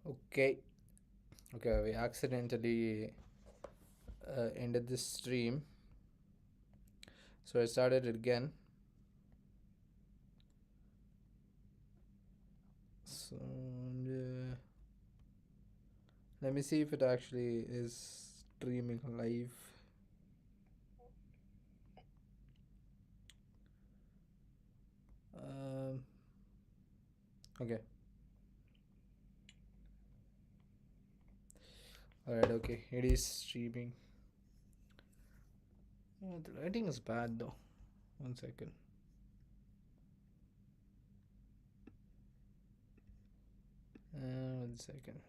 Okay, okay, we accidentally ended this stream, so I started it again. So let me see if it actually is streaming live. Um, okay, alright, okay, it is streaming. The lighting is bad though. 1 second. 1 second.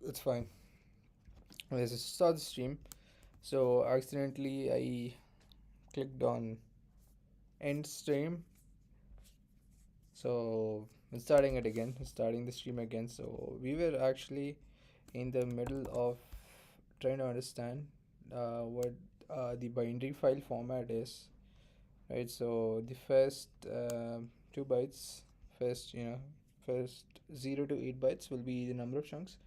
It's fine. Let's just start the stream. So accidentally I clicked on end stream. So it's starting it again. It's starting the stream again. So we were actually in the middle of trying to understand what the binary file format is, right? So the first 2 bytes, first first 0 to 8 bytes will be the number of chunks,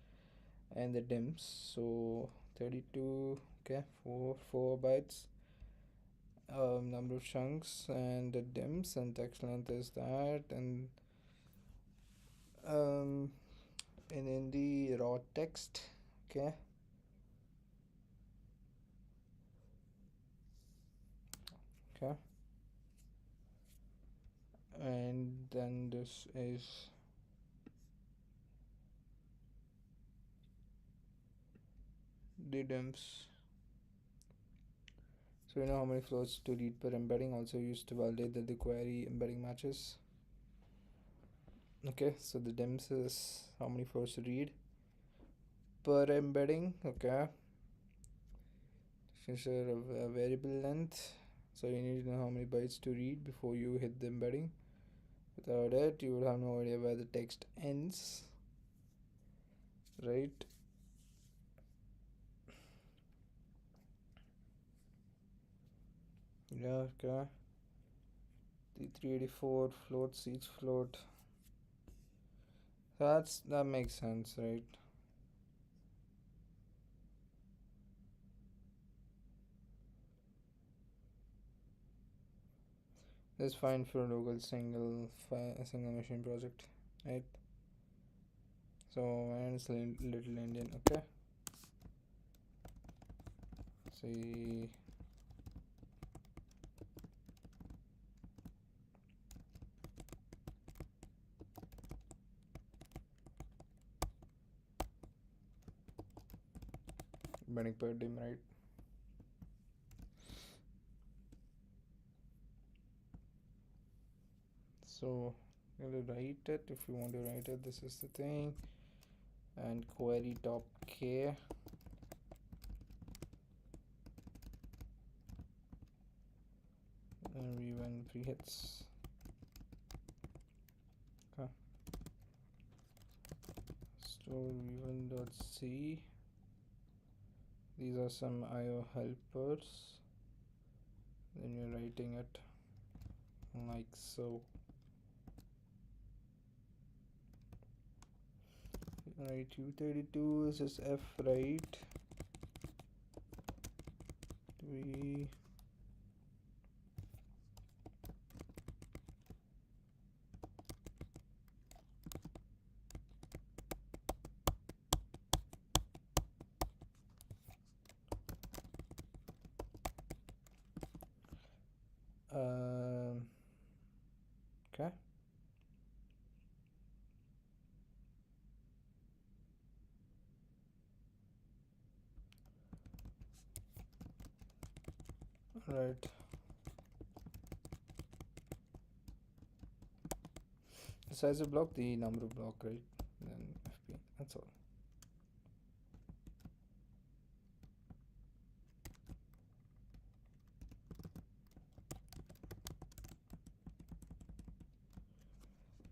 and the dims. So 32, okay, 4 bytes, number of chunks, and the dims, and text length is that, um, and in the raw text, okay, okay, and then this is the dims. So you know how many floats to read per embedding, also used to validate that the query embedding matches. Okay, so the dims is how many floats to read per embedding. Okay, since a variable length, so you need to know how many bytes to read before you hit the embedding. Without it, you would have no idea where the text ends, right? Yeah, okay. The 384 floats each float. That makes sense, right? That's fine for a local single machine project, right? So and it's little Indian, okay. say embedding per dim, right? So you'll write it if you want to write it. This is the thing, and query top k. And we run prehits. Okay. Store v1.c. These are some IO helpers. Then you're writing it like so. Right, u32 is just f right. We okay. Right. The size of block, the number of block, right? Then FP. That's all.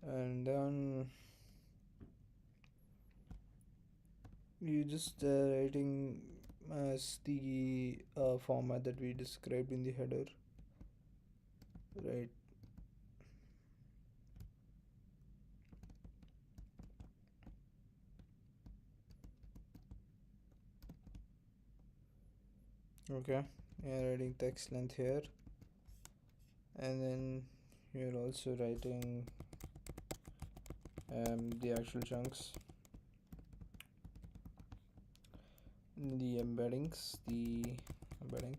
And then you just writing as the format that we described in the header, right? Okay, you're writing text length here, and then you're also writing the actual chunks, the embeddings, right? Embedding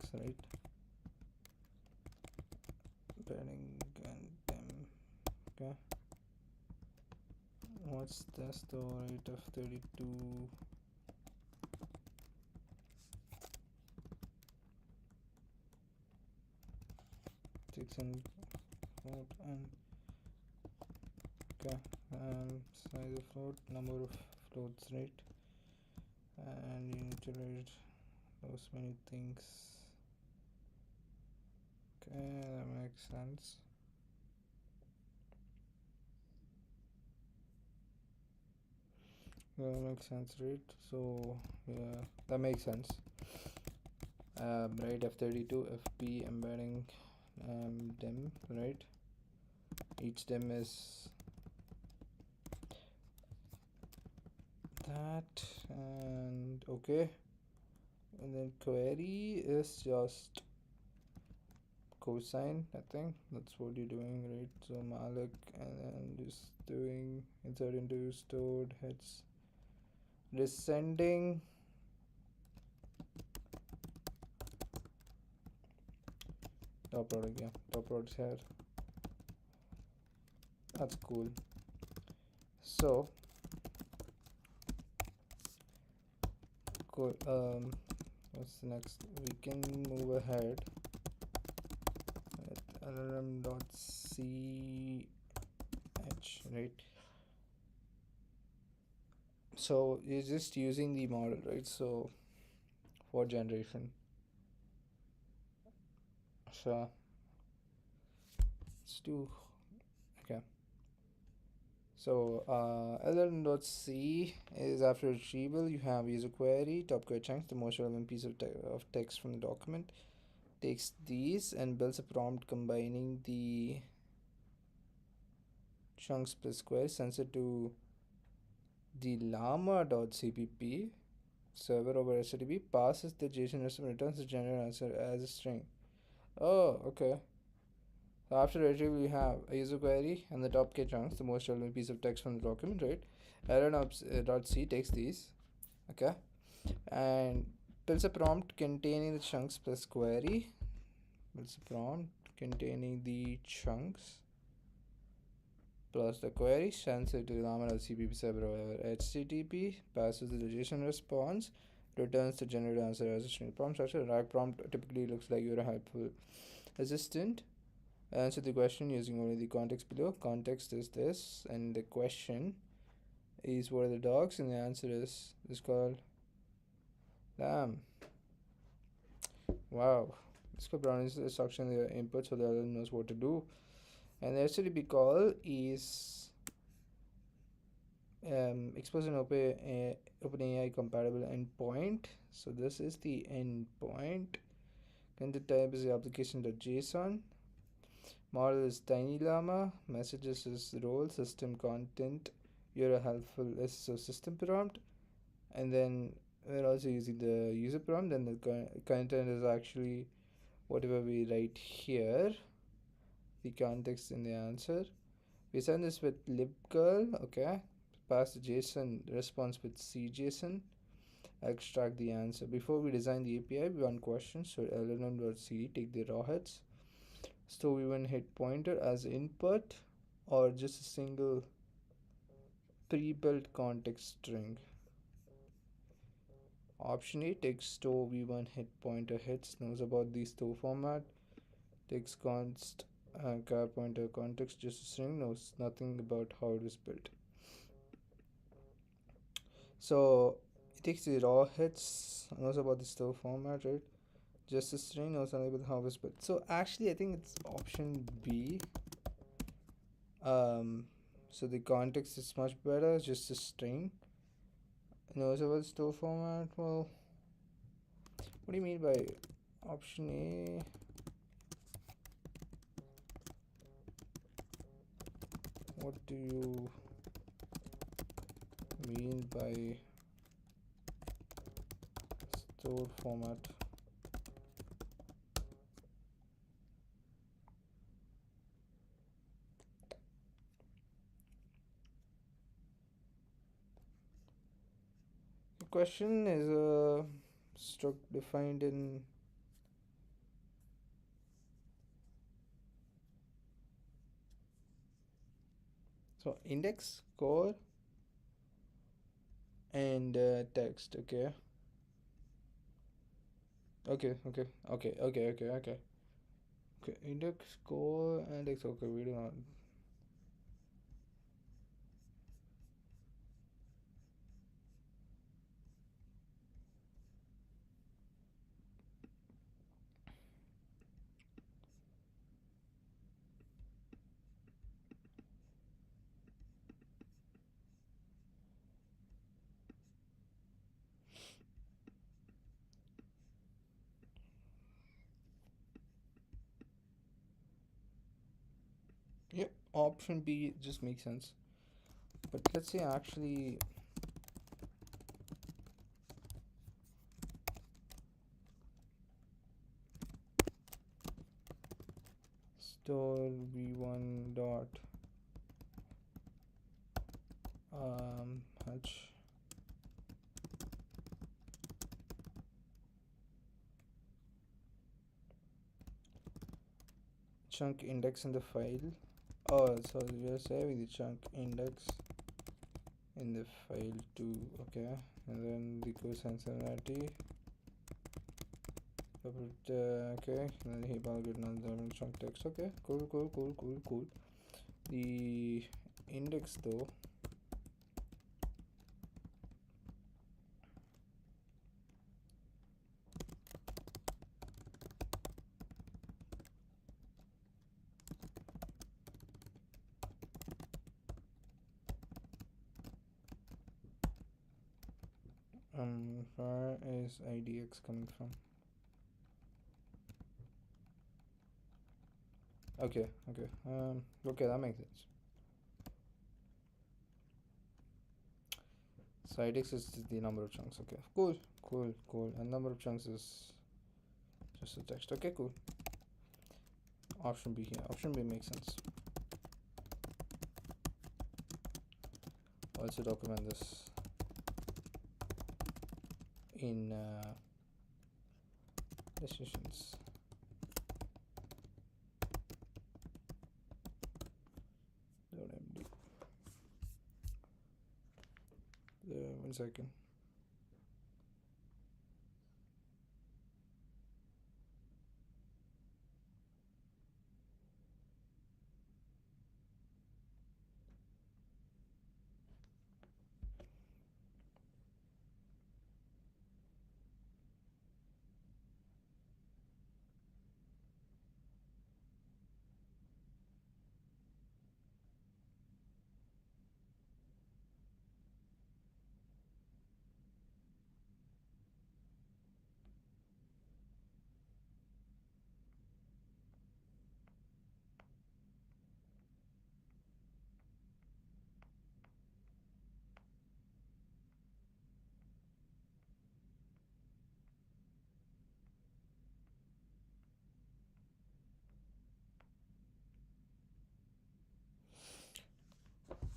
and them. Okay. What's this though? Rate of 32. And float and okay, size of float, number of floats, right? And you need to write those many things. Okay, that makes sense. That makes sense, right? So yeah, that makes sense. Right, f32 fp embedding dim, right? Each dim is that, and okay, and then query is just cosine. I think that's what you're doing, right? So malloc, and then just doing insert into stored heads, descending top product. Yeah, top product's here. That's cool. So cool. What's next? We can move ahead with llm.ch, right? So you're just using the model, right? So for generation. So let's do okay. So llm.c is after retrieval. You have user query, top query chunks, the most relevant piece of text from the document. Takes these and builds a prompt combining the chunks plus square, sends it to the llama.cpp server over HTTP, passes the JSON response, returns the generated answer as a string. Oh, okay. So after retrieval, we have a user query and the top k chunks, the most relevant piece of text from the document, right? llm.c takes these, okay, and Builds a prompt containing the chunks plus query. Builds a prompt containing the chunks plus the query, sends it to llama.cpp server over HTTP, passes the JSON response, returns the generated answer as a string. Prompt structure. RAG prompt typically looks like you're a helpful assistant. Answer the question using only the context below. Context is this, and the question is what are the dogs, and the answer is called lamb. Wow. This called brownies the instruction the input so the other knows what to do. And the HTTP call is expose an OpenAI compatible endpoint. So this is the endpoint. Content type is the application.json. Model is tiny llama. Messages is role system content. You're a helpful so system prompt, and then we're also using the user prompt. And the content is actually whatever we write here. The context in the answer. We send this with libcurl. Okay. Pass the JSON response with CJSON. Extract the answer. Before we design the API, one question. So llm.c take the raw heads. Store v1 head pointer as input or just a single pre-built context string. Option A takes store v1 head pointer hits, knows about the store format, takes const char pointer context just a string, knows nothing about how it was built. So it takes the raw hits, knows about the store format, right? Just a string, knows nothing about how it was built. So actually I think it's option B. So the context is much better, just a string. Knows about store format. Well, what do you mean by option A? What do you mean by store format? The question is a struct defined in so index, core, and text. Okay. Okay. Index, core, and text. Okay, we do not. Yep, option B just makes sense. But let's say actually store v1 dot h chunk index in the file. Oh, so we are saving the chunk index in the file too. Okay, and then the cosine similarity. Okay, and then he will get another chunk text. Okay, cool. The index though. Where is IDX coming from? Okay, that makes sense. So IDX is the number of chunks. Okay, cool. And number of chunks is just the text. Okay, cool. Option B here. Option B makes sense. Also document this in decisions. .md. 1 second.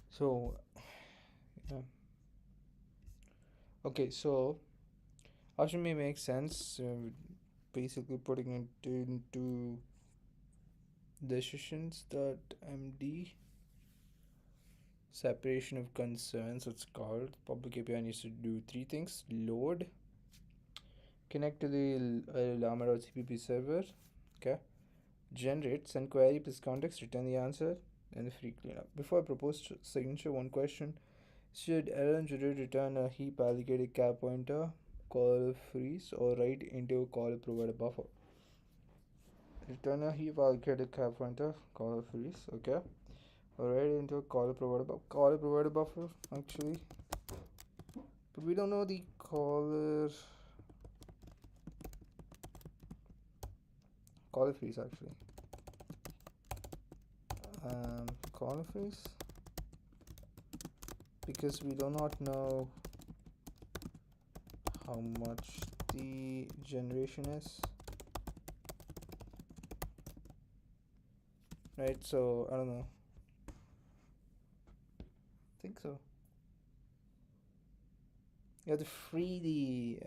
So yeah. Okay, so option may make sense. Basically putting it into decisions.md. Separation of concerns, it's called. Public API needs to do three things: load, connect to the llama.cpp server, okay, generate, send query plus context, return the answer, and the free cleanup. Before I propose signature, one question: should LLM generate return a heap allocated cap pointer, call freeze, or write into a call provider buffer? Return a heap allocated cap pointer, call freeze, okay, or write into a caller provider buffer actually, but we don't know the caller freeze actually. Caller freeze, because we do not know how much the generation is, right? So I don't know. I think so. You have to free the.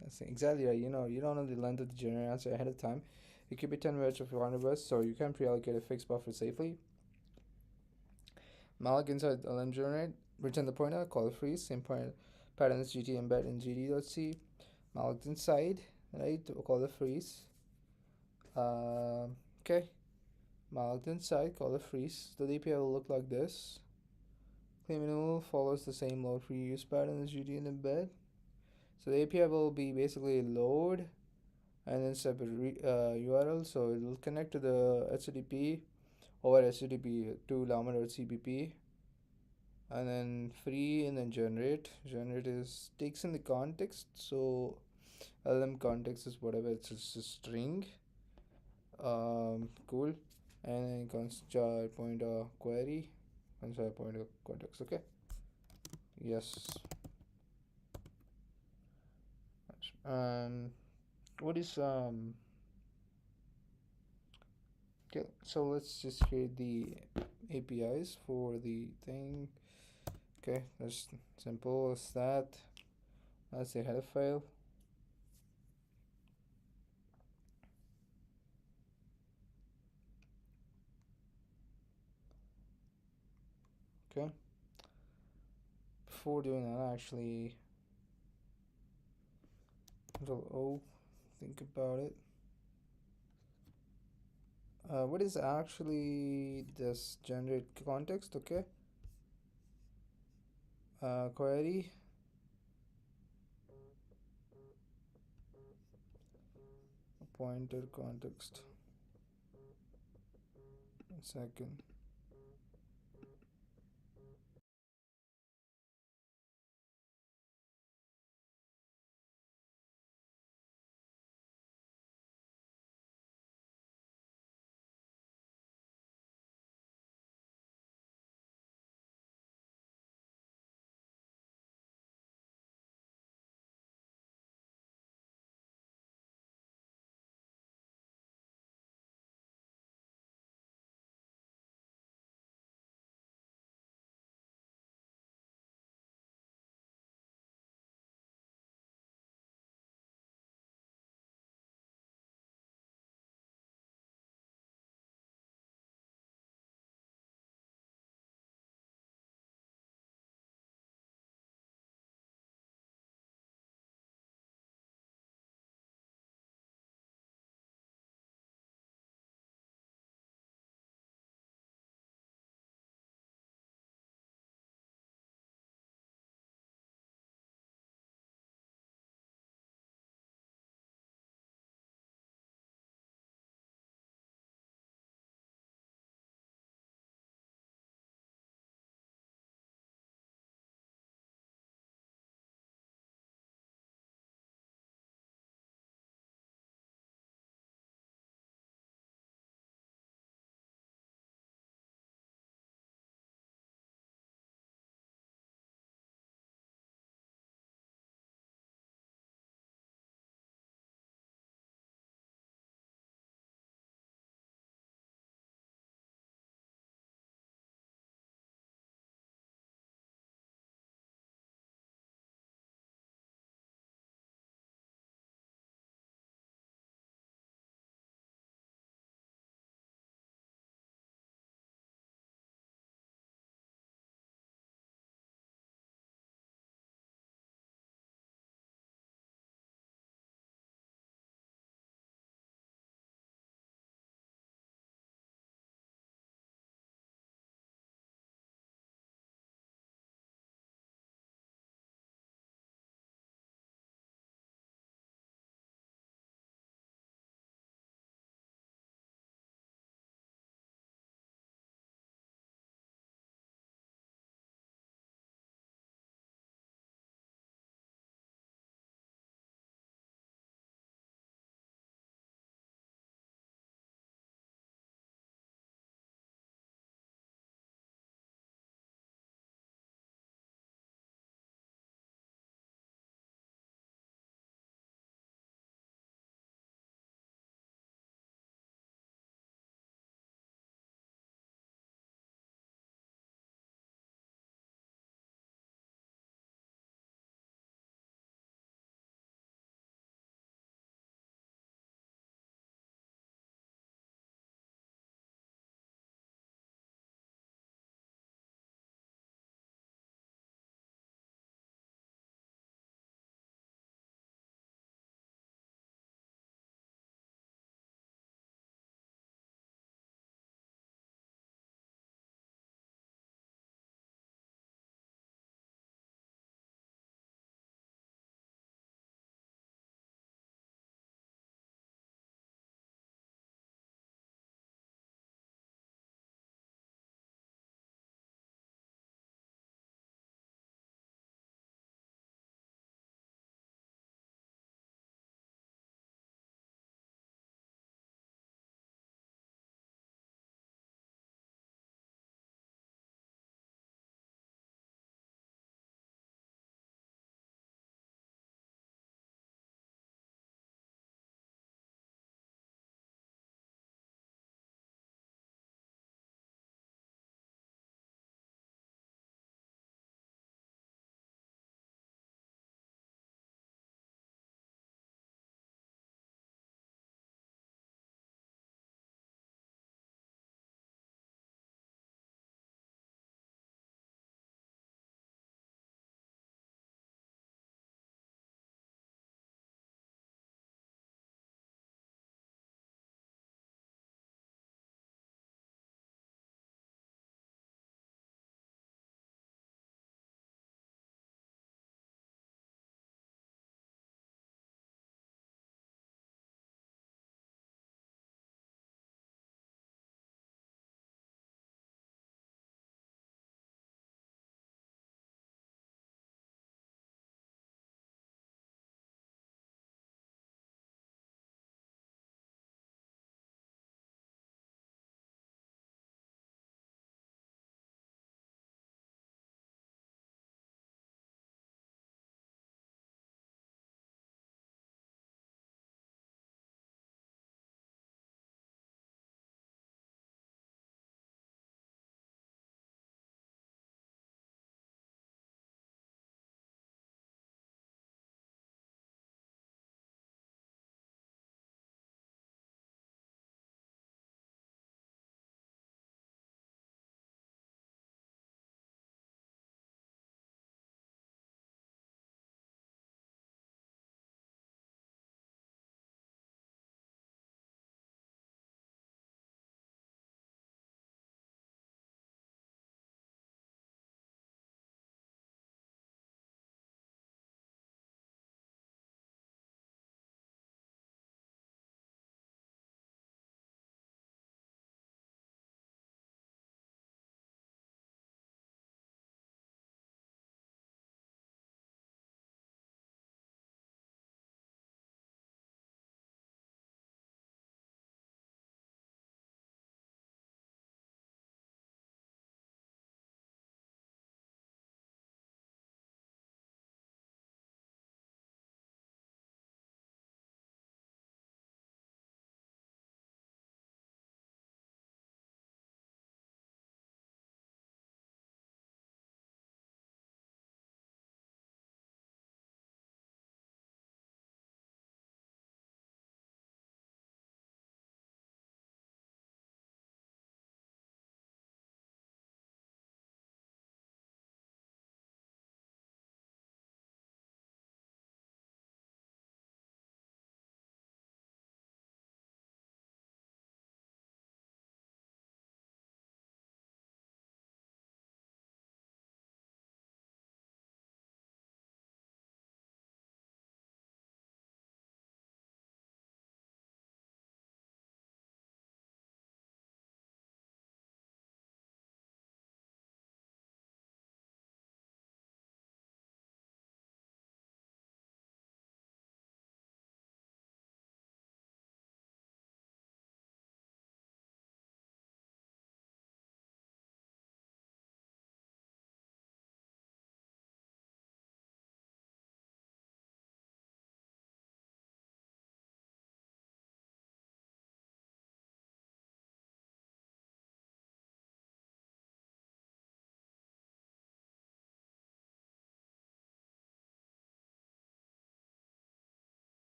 That's exactly right. You don't know the length of the generator answer ahead of time. It could be 10 words or 400 words, so you can pre-allocate a fixed buffer safely. malloc inside LM generate, return the pointer, call freeze, same point patterns gt embed in gd.c. malloc inside, right? Call the freeze. Okay. Malloc inside, call the freeze. The API will look like this. Claim renewal follows the same load free use pattern as gd and embed. So the API will be basically load and then separate URL. So it will connect to the HTTP over HTTP to llama.cpp, and then free, and then generate. Generate is takes in the context. So LM context is whatever, it's just a string. Cool. And then const pointer query, const pointer context. Okay. Yes. Um, what is Okay, so let's just create the APIs for the thing. Okay, that's simple as that. That's the header file. Okay. Before doing that, actually, Control O, think about it. What is actually this generate context? Okay. Query pointer context. 1 second.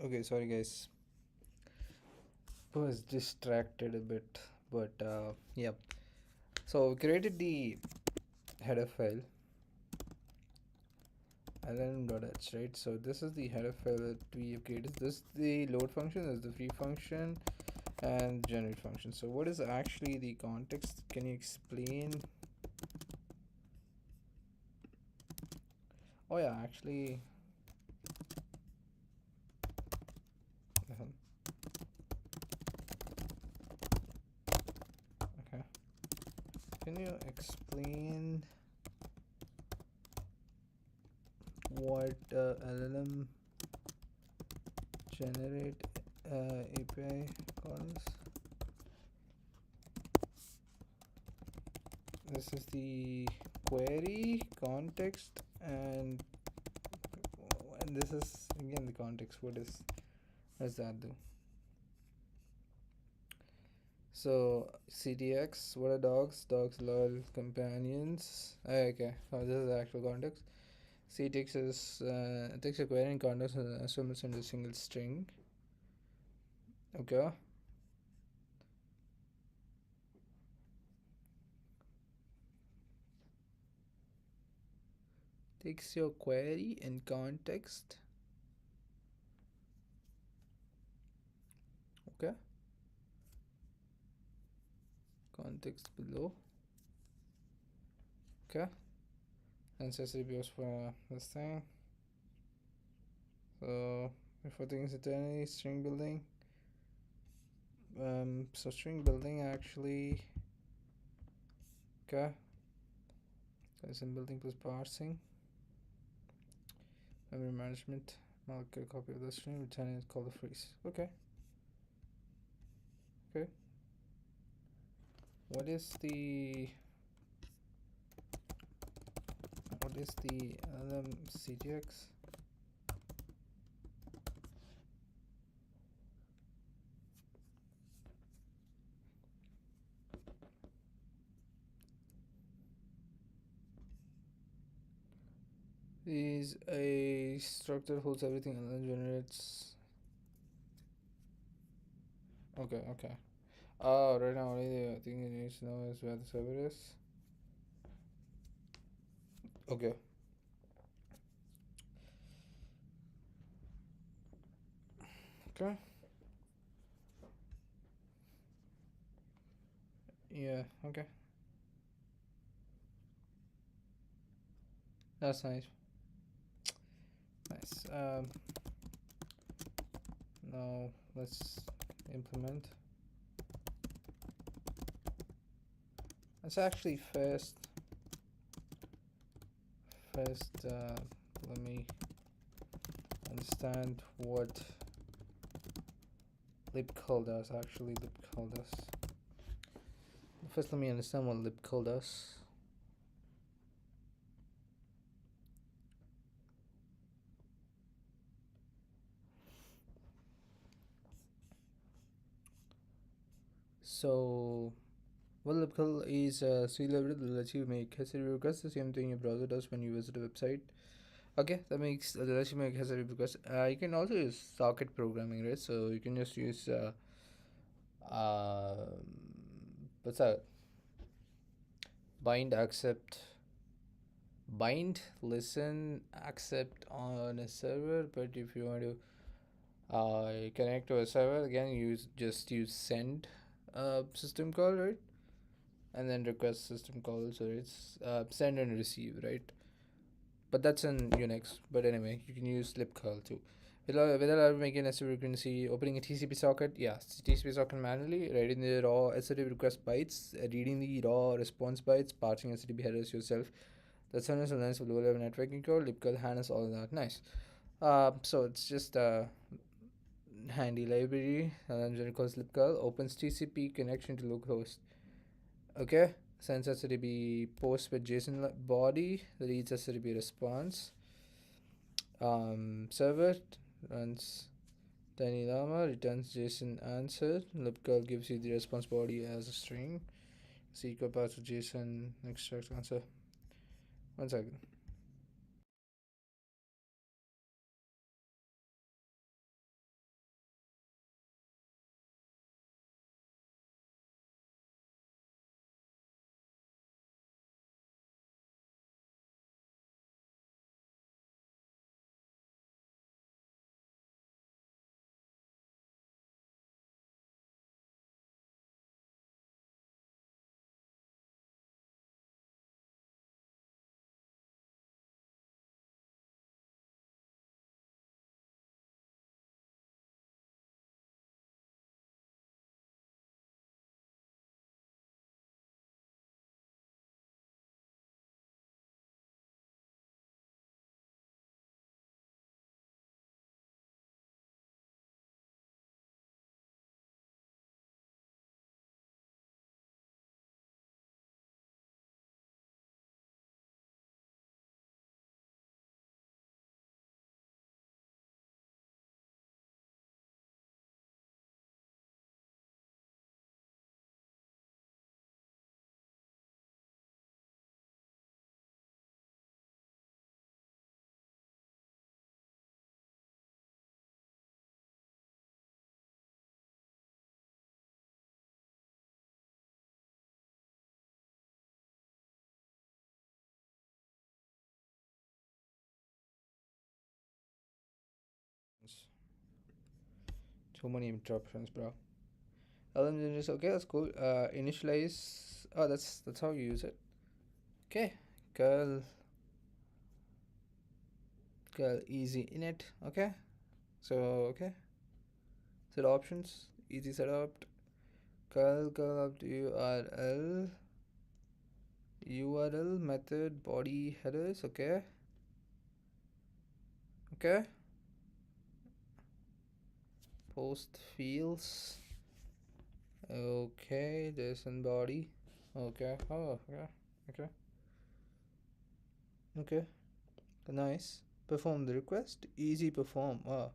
Okay, sorry guys. I was distracted a bit, but yeah. So we created the header file lm.h, right? So this is the header file that we have created. This is the load function, this is the free function, and generate function. So what is actually the context? Can you explain? Oh yeah, actually, uh, okay. Can you explain what LLM generate API calls? This is the query context, and this is again the context. What does that do? So CTX, what are dogs? Dogs loyal companions. Okay, oh, this is the actual context. CTX is takes a query and context and assumes into a single string. Okay. Takes your query and context. Okay. Context below. Okay. And says goes for this thing. So before things eternity, string building. So string building actually. Okay. There's in building plus parsing. Memory management. I'll get a copy of the string, return it, call the freeze. Okay. Okay. What is the LM CTX? Is a structure holds everything and then generates. Okay, okay. Right now only the thing you need to know is where the server is. Okay. Okay. Yeah. Okay. That's nice. Nice. Now let's implement. Let's actually first. Let me understand what libcurl does. Actually, libcurl does. First, let me understand what libcurl does. So, well, libcurl is a C library that lets you make history requests, the same thing your browser does when you visit a website. Okay, that lets you make history requests. You can also use socket programming, right? So you can just use what's that? Bind, accept, bind, listen, accept on a server. But if you want to connect to a server, again, just use send system call, right? And then request system call. So it's send and receive, right? But that's in Unix. But anyway, you can use libcurl too. Without making a frequency, opening a TCP socket, yeah, TCP socket manually, writing the raw HTTP request bytes, reading the raw response bytes, parsing HTTP headers yourself. That's one is a nice low level networking code. Libcurl handles all that. Nice. So it's just a handy library. And then it calls libcurl, opens TCP connection to localhost. Okay, sends HTTP post with JSON body, reads HTTP response. Server runs tiny llama, returns JSON answer. Libcurl gives you the response body as a string. SQL pass to JSON extract answer. 1 second. So many interruptions, bro. LM is okay. That's cool. Initialize. Oh, that's how you use it. Okay. Curl easy init. Okay. So okay. Set options. Easy setup. Curl up to URL method body headers. Okay. Okay. Post fields. Okay. JSON body. Okay. Oh, okay. Okay. Okay. Nice. Perform the request. Easy perform. Oh.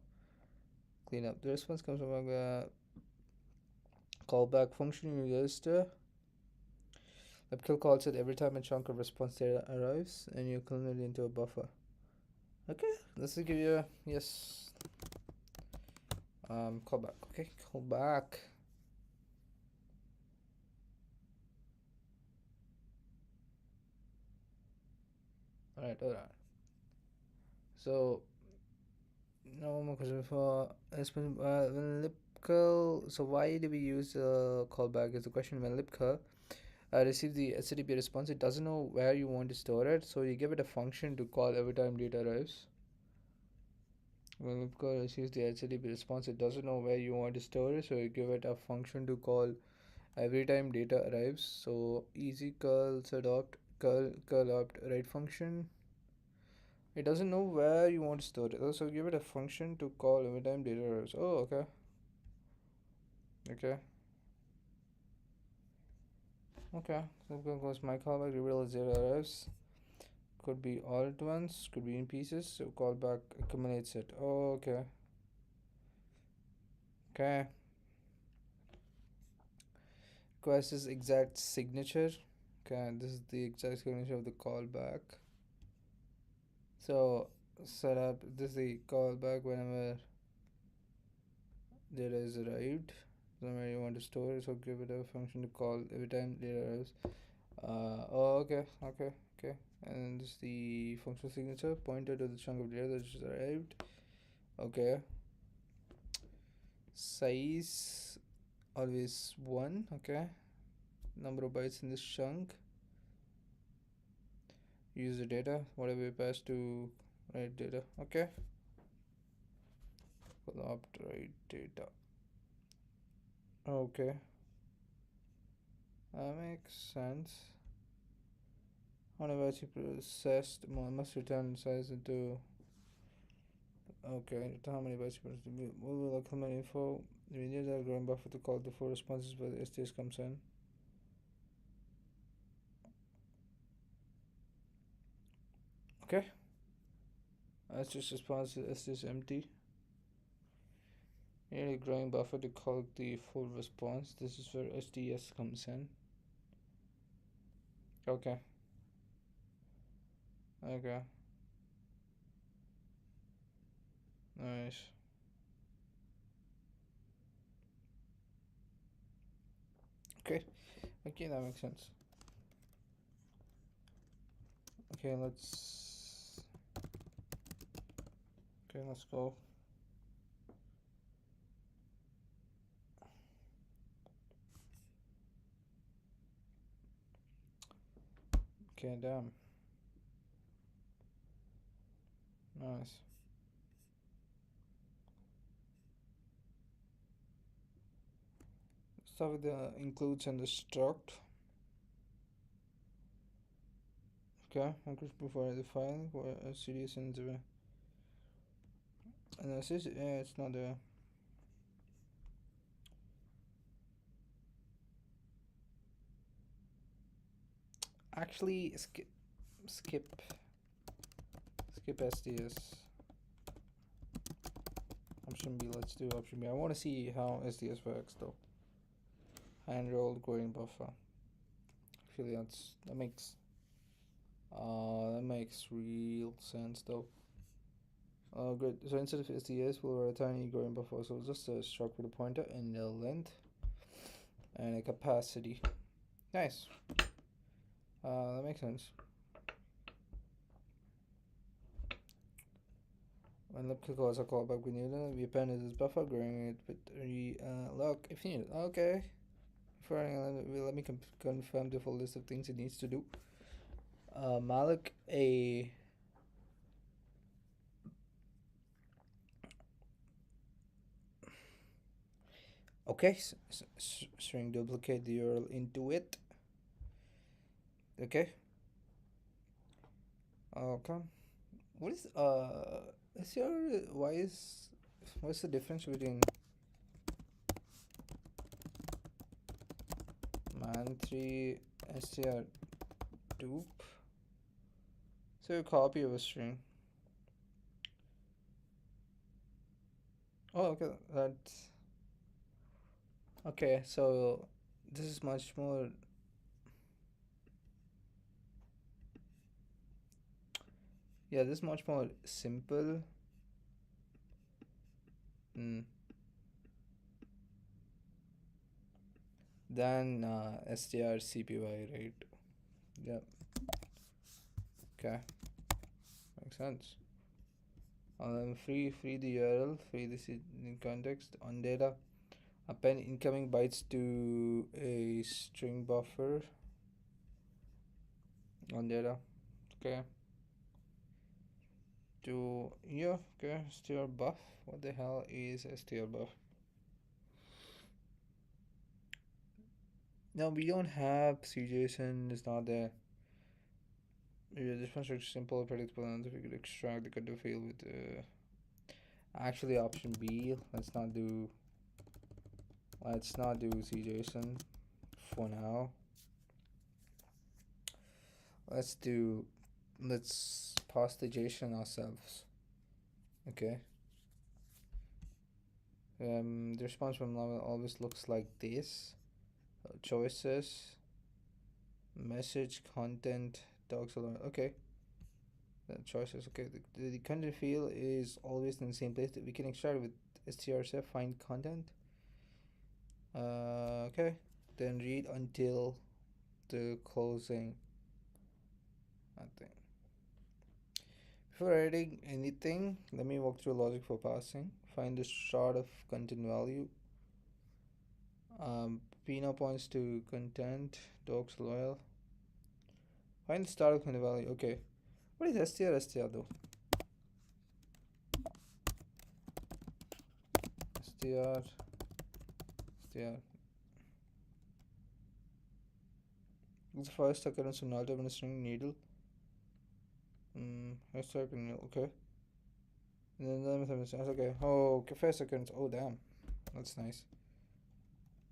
Clean up. The response comes from a callback function you register. Webkill calls it every time a chunk of response data arrives and you clone it into a buffer. Okay, this will give you a yes. Callback. Okay, callback. Alright. So no more question for when libcurl. So why do we use callback? Is the question. When libcurl receive the HTTP response, it doesn't know where you want to store it, so you give it a function to call every time data arrives. When libcurl receives the HTTP response, it doesn't know where you want to store it, so you give it a function to call every time data arrives. So easy curl adopt curl opt write function. It doesn't know where you want to store it, so give it a function to call every time data arrives. Oh, okay. Okay. Okay. So goes my callback reveal zero arrives. Could be all at once, could be in pieces, so callback accumulates it. Oh, okay. Okay. Request is exact signature. Okay, this is the exact signature of the callback. So set up this is the callback whenever data is arrived. Somewhere you want to store it, so give it a function to call every time data arrives. Oh, okay. And this is the function signature pointer to the chunk of data that just arrived. Okay. Size always 1. Okay. Number of bytes in this chunk. Use the data whatever you pass to write data. Okay. Opt write data. Okay, that makes sense. On a batch processed must return size into. Okay, how many bytes we will accumulate info. We need a growing buffer to call the four responses where the STS comes in. Okay. STS response is STS empty. You need a growing buffer to call the full response. This is where STS comes in. Okay. Okay. Nice. Okay. Okay, that makes sense. Okay, let's go. Okay, damn. Nice. Start with the includes and the struct. Okay, includes before the file where CDS and the and this is it's not the actually skip STS. Option B, let's do option B. I want to see how STS works though. Hand rolled growing buffer. Actually, that makes real sense though. Good. So instead of STS, we'll write a tiny growing buffer. So just a struct with a pointer and a length and a capacity. Nice. That makes sense. When lip kick calls a callback with Newton, we append this buffer, growing it with lock if needed. Okay. Let me confirm the full list of things it needs to do. Malik a okay. String duplicate the URL into it. Okay. Okay. What is your why is what's the difference between man3 str dupe? So a copy of a string. Oh, okay. That's okay. So this is much more. Yeah, this is much more simple. Mm, than strcpy, right? Yeah. Okay. Makes sense. Free the URL, free this in context on data. Append incoming bytes to a string buffer on data. Okay. To yeah. Okay. Str buff. What the hell is a str buff? No, we don't have CJSON. It's not there. Yeah, this one's simple, predictable, and we could extract the control field with actually option B. Let's not do CJSON for now. Let's do let's pass the JSON ourselves. Okay. The response from Lava always looks like this. Choices, message, content, docs alone. Okay. The choices. Okay. The content field is always in the same place. That we can extract with strcf find content. Okay. Then read until the closing. Nothing. Before editing anything, let me walk through logic for passing. Find the short of content value. Pino points to content, docs loyal. Find the start of content value. Okay. What is str though? Str. It's the first occurrence of null terminal string needle. First occurrence. Okay. And then okay. Oh, okay. First occurrence. Oh, damn. That's nice.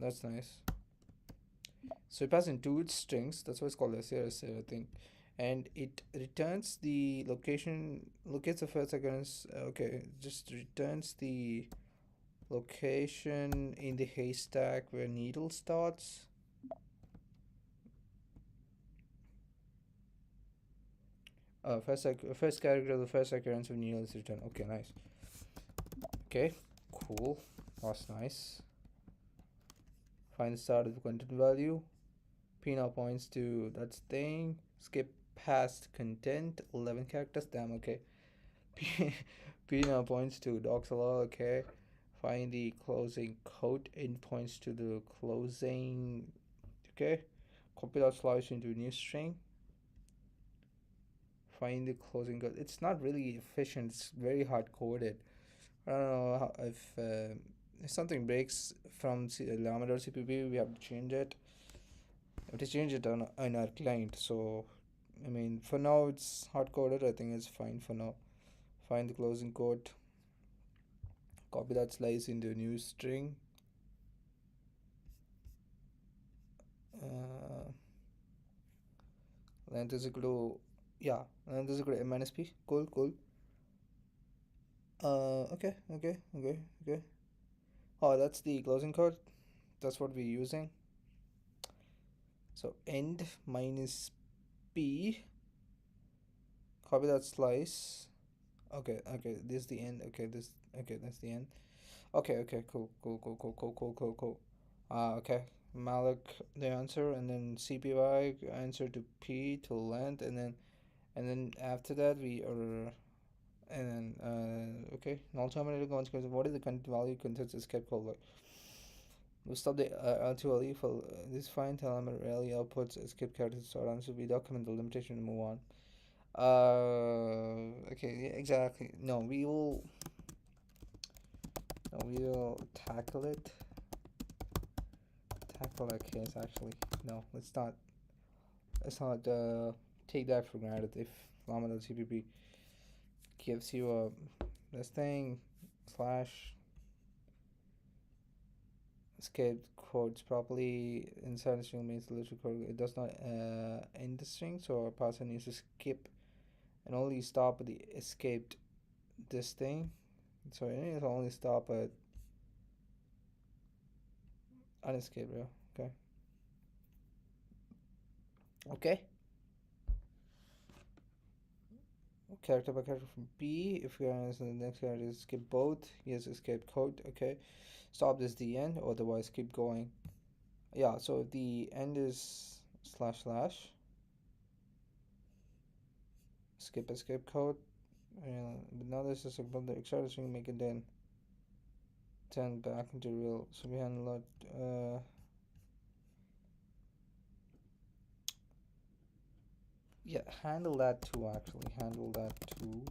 That's nice. So it passes in two strings. That's why it's called str, I think. And it returns the location, locates the first occurrence. Okay, just returns the location in the haystack where needle starts. First character of the first occurrence of needle is returned. Okay, nice. Okay, cool. That's nice. Find the start of the content value. P now points to that thing. Skip past content. 11 characters. Damn. Okay. P now points to doxalol. Okay. Find the closing code. In points to the closing. Okay. Copy that slash into a new string. Find the closing code. It's not really efficient. It's very hard coded. I don't know if something breaks from lambda.cpp, we have to change it. We have to change it on our client. So, I mean, for now it's hard coded. I think it's fine for now. Find the closing code. Copy that slice into a new string. Uh, length is equal to length is equal to m minus p. Cool. Okay. Oh, that's the closing code. That's what we're using. So end minus p. Copy that slice. Okay. This is the end. Okay, that's the end. Okay. Cool. Okay. Malloc the answer, and then CPY answer to P to length, and then after that we are, and then Okay. An alternative consequence. What is the content value context escape code like? We stop the L2LE for this find element rarely outputs escape character start on, so we document the limitation and move on. Okay, yeah, exactly. No, we will tackle it. Tackle that case actually. No, let's not take that for granted. If Lambda CPP gives you this thing slash escape quotes properly inside the string means the literal code. It does not end the string, so a parser needs to skip and only stop at the escaped this thing. So it needs to only stop at unescaped. Yeah. Okay. Okay. Character by character from B. If we are in the next character, skip both. Yes, escape code. Okay. Stop this the end, otherwise keep going. Yeah. So if the end is slash slash skip escape code. But now this is about the extra string, make it then turn back into real. So we handle that. Yeah, handle that too. Actually, handle that too.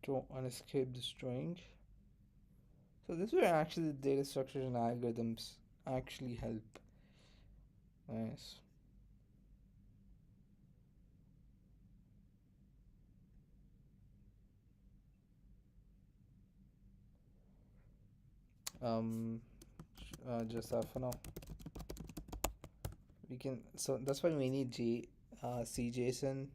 Don't unescape the string. So this is where actually the data structures and algorithms actually help. Nice. Um, just that for now. We can. So that's why we need CJSON.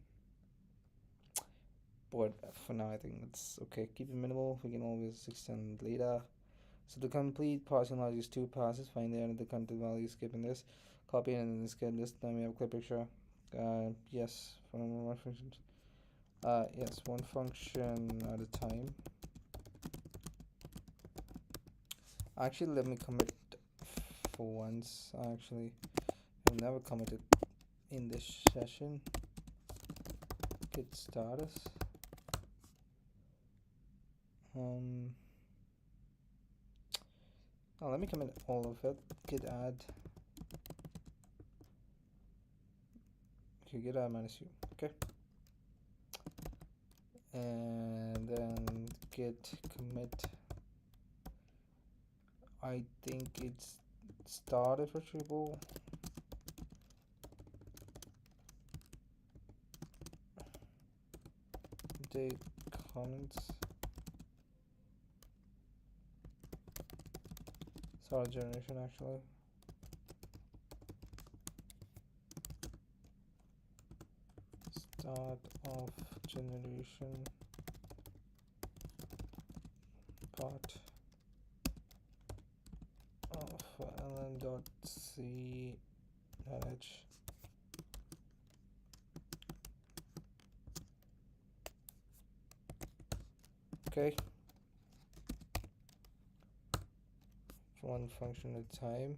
But for now, I think it's okay. Keep it minimal. We can always extend later. So the complete parsing logic is two passes. Find the end of the content value, skipping this, copy it, and then skip this. Then we have a clear picture. Yes, from one function. Yes, one function at a time. Actually, let me commit for once. Actually, I've never committed in this session. Git status. Um. Oh, let me commit all of it. Git add. Okay, git add minus u. Okay. And then git commit. I think it's start if retrievable. Update comments. Start generation actually. Start of generation. Part of lm.c manage. Okay. One function at a time.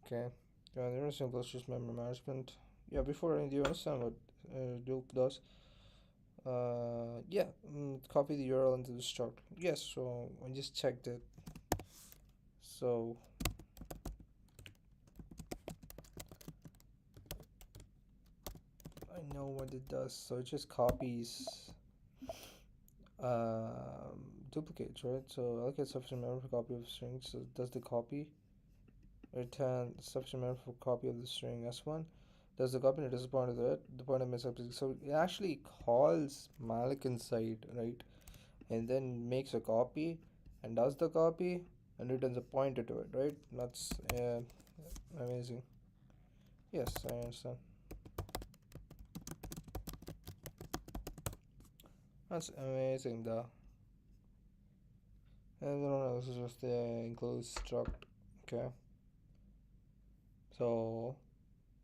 Okay. Yeah, the simple is just memory management. Yeah, before do you understand what Duke does? Yeah, copy the URL into the struct. Yes, so I just checked it. So I know what it does. So it just copies duplicates, right? So allocate sufficient memory for copy of string. So it does the copy. Return sufficient memory for copy of the string S1. Does the copy and it does the pointer to it. The pointer makes up. So it actually calls malloc inside, right? And then makes a copy and does the copy and returns a pointer to it, right? That's amazing. Yes, I understand. That's amazing, though. And no, this is just the enclosed struct. Okay. So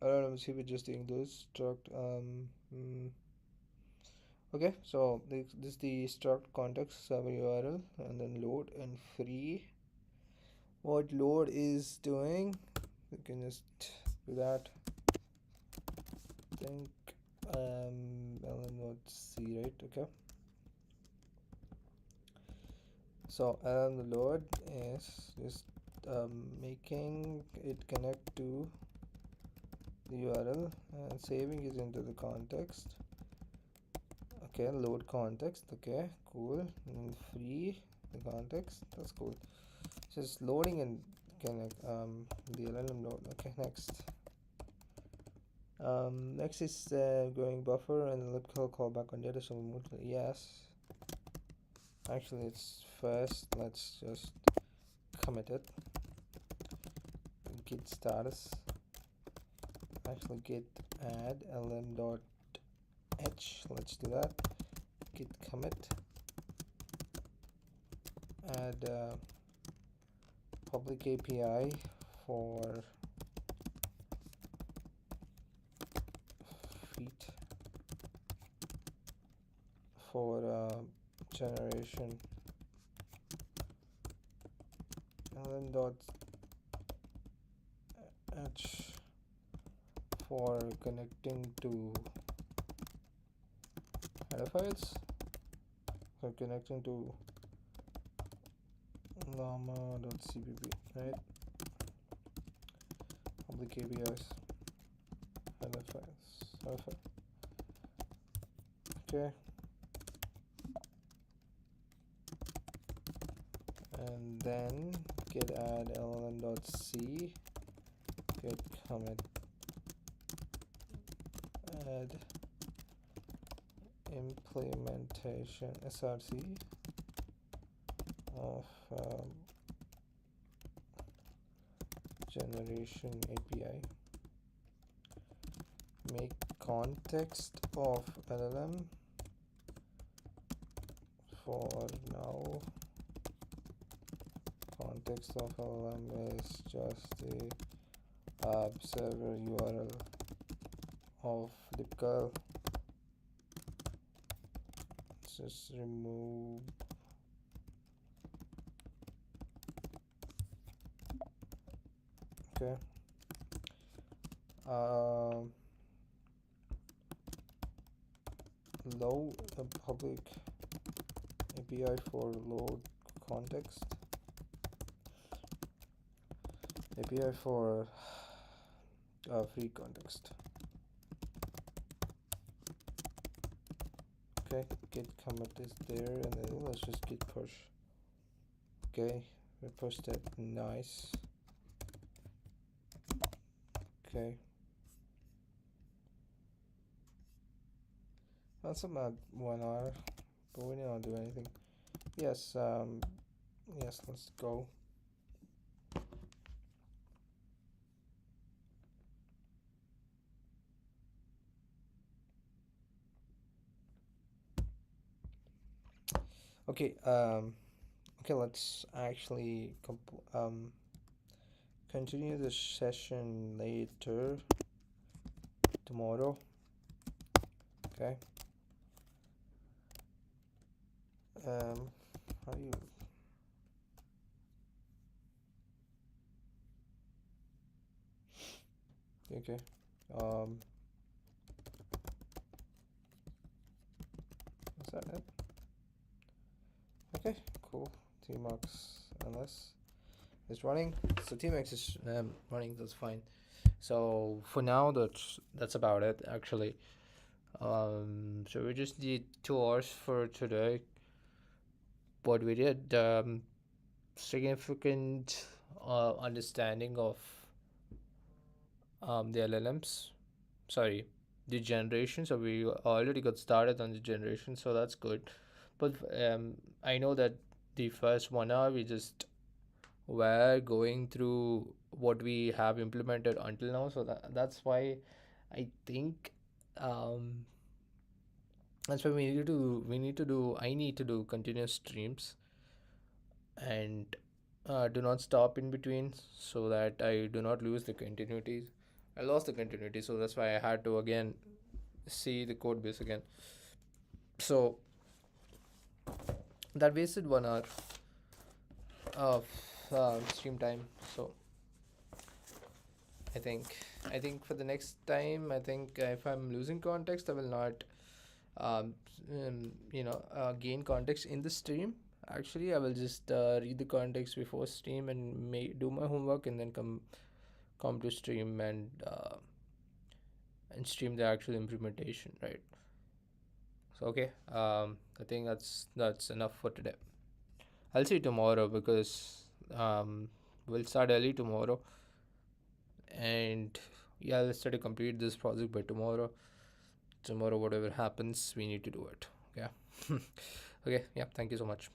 I don't know. See, we just the enclosed struct. Okay. So this is the struct context server URL and then load. load and free. What load is doing, we can just do that. I think lm.c, right? Okay, so the load is just making it connect to the URL and saving it into the context. Okay, load context. Okay, cool. And free the context. That's cool. Just loading and connect the LLM load. Okay, next. Next is going buffer and elliptical callback on data. So yes. Actually, it's first. Let's just commit it. Git status. Actually, git add lm.h. Let's do that. Git commit. Add public API for feet for generation lm.h for connecting to header files, for connecting to llama.cpp, right? Public APIs, header files, okay. And then git add llm.c, git commit add implementation src of generation API. Make context of LLM for now. Context of LLM is just a server URL of libcurl. Let's just remove okay. Load a public API for load context, API for free context. Okay, git commit is there, and then let's just git push. Okay, we pushed it. Nice. Okay, that's about 1 hour, but we didn't do anything. Yes, yes, let's go. Okay, okay, let's actually continue the session later tomorrow. Okay. How do you okay, is that it? Okay, cool. Tmax ls is running, so Tmax is running. That's fine. So for now, that's about it actually. So we just did 2 hours for today, but we did significant understanding of the LLMs. Sorry, the generation. So we already got started on the generation, so that's good. But I know that the first 1 hour we just were going through what we have implemented until now. So that's why I think that's why we need to do I need to do continuous streams and do not stop in between so that I do not lose the continuity. I lost the continuity, so that's why I had to again see the code base again. So that wasted 1 hour. of stream time. So I think I think for the next time, I think if I'm losing context, I will not um, gain context in the stream. Actually, I will just read the context before stream and do my homework, and then come to stream and stream the actual implementation, right? So okay, I think that's enough for today. I'll see you tomorrow because we'll start early tomorrow, and yeah, let's try to complete this project by tomorrow. Tomorrow, whatever happens, we need to do it. Yeah. Okay. Yeah. Thank you so much.